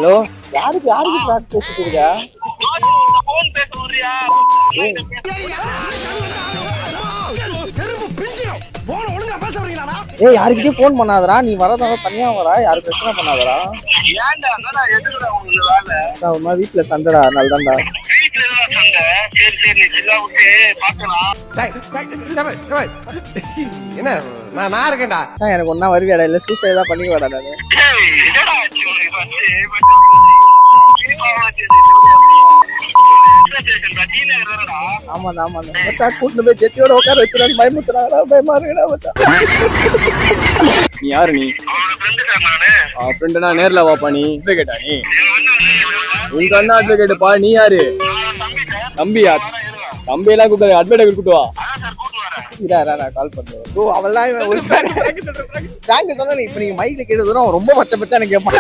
Hello, யாருக்கு யாருக்கு பேசிட்டு இருக்கா? ஏய், யாருக்கிட்டயும் போன் பண்ணாதடா. நீ வரதா தனியா வரா, யாரு பிரச்சனை பண்ணாதடா. வீட்டுல சண்டைடா, அதனாலதான்டா. என்ன நான் இருக்கேன்டா. எனக்கு ஒன்னா வருவியாடா, இல்ல சூசைட் தான் பண்ணிக்குவாடா நானு. ஆமாண்ணா ஆமாண்ணா மச்சான், கூட்டு போய் ஜெட்டியோட உட்கார வச்சுறான்னு பயமுத்துறாங்கடா. பயமா இருக்குடா மச்சான். நீ யாரு? நீ ஃப்ரெண்டுனா நேர்ல வாப்பா. நீ அட்வொகேட்டா? நீ உங்க அண்ணா அட்வொகேட்டுப்பா. நீ யாரு? தம்பியா? தம்பி எல்லாம் கூப்பிட்டு அட்வொகேட் கூப்பிட்டு வா. நான் கால் பண்றேன். அவெல்லாம் ஒரு இப்ப நீங்க மைக்ல கேட்டதும் ரொம்ப மச்ச பச்சா எனக்கு கேட்பான்.